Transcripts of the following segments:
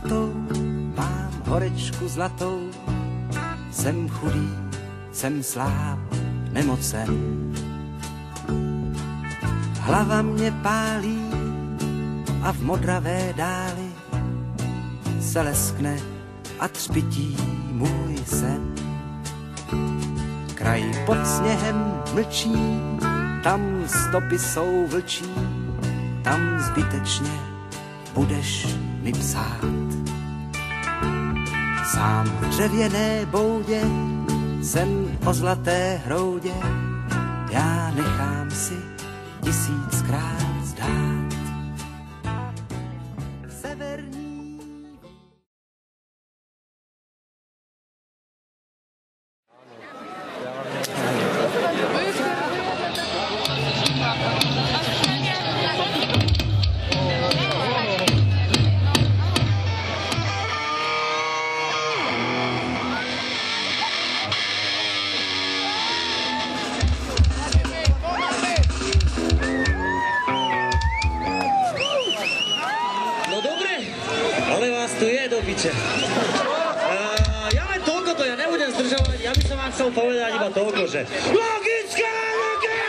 zlatou, mám horečku zlatou, jsem chudý, jsem sláb, nemocen. Hlava mě pálí a v modravé dáli se leskne a třpití můj sen. Kraj pod sněhem mlčí, tam stopy jsou vlčí, tam zbytečně budeš mi psát. Sám v dřevěné boudě, sen o zlaté hroudě, já nechám si 1000krát zdát. Severní ja len toľko to, ja nebudem zdržovať, ja by som vám chcel povedať iba toľko, že logická logika!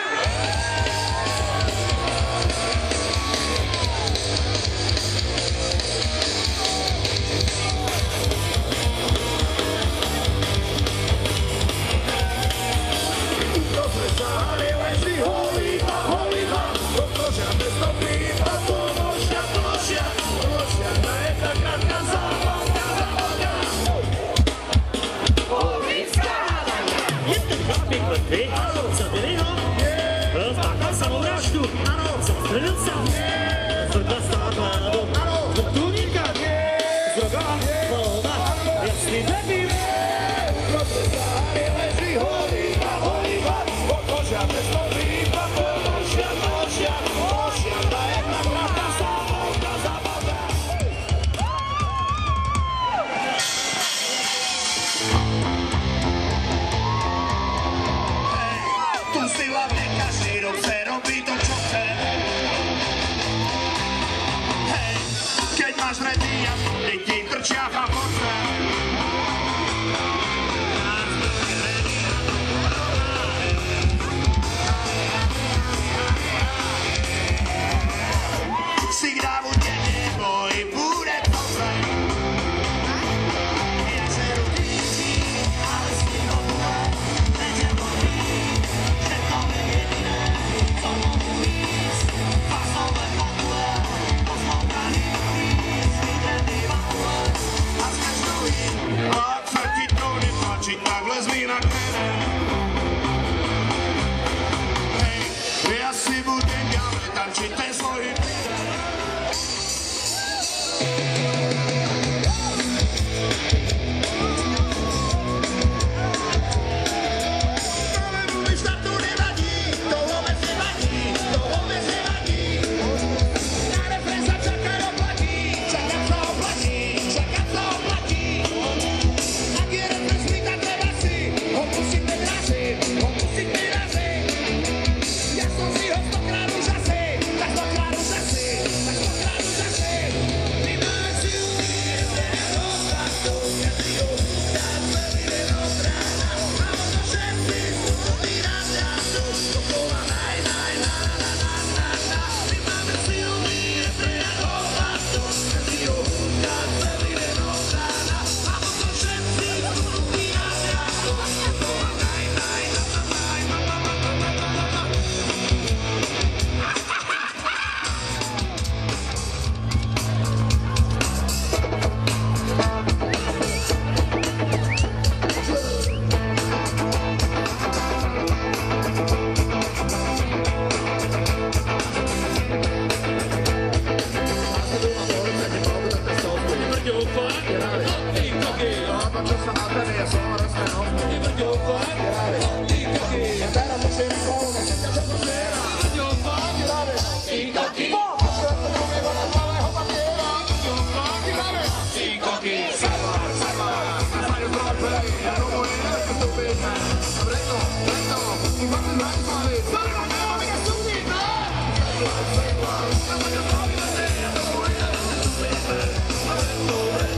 Dobre.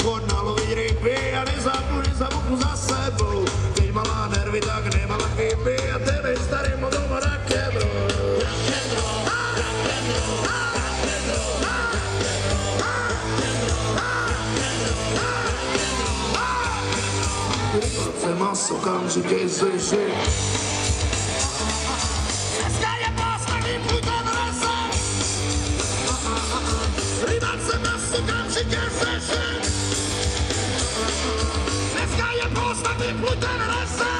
chod nalovit ryby a nezapůjde za boku za sebou. Keď malá nervy, tak nemala chyby a tebe starý model rock'n'roll. Rybace maso, okamžitě zřeši. Dneska je poslední půjde v lese. Rybace maso, okamžitě zřeši. Dneska je poslední půjde v lese.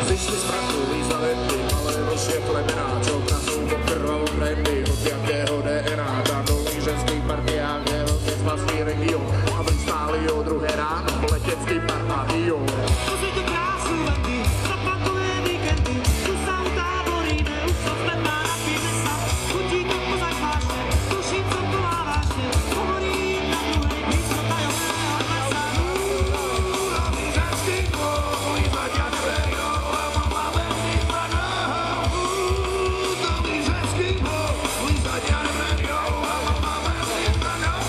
Zišli z prachu, výzaventy, malé vošie plemená, čo pracujú po krvavom brandy, od jakého DNA, na dolných ženských partiách, kde roznes vlastný region, a vrť stáli o druhé ráno, letecký partadion. Pozrite krásu vendy, zapakové víkendy, tu sa utáboríme, už to spätná napíme sa, chutí to kozak vážne, tuší celková vážne, hovorí na druhej blízko tajomného mesa. Úrovný ženský klub, lízať ja neverio, a mám máme výzvanou. Úrovný ženský klub, lízať ja neverio, a mám máme výzvanou.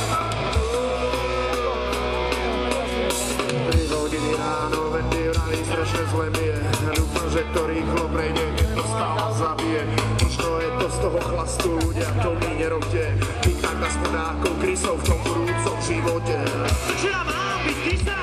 3 hodiny ráno, vendy vraví strašne zle mi je. Dúfam, že to rýchlo prejde, keď to stále zabije. Možno je to z toho chlastu, ľudia, to mi nerobte. Vy tak aspoň dákou krysov v tom budúcom živote. Čo ja mám byť kysa?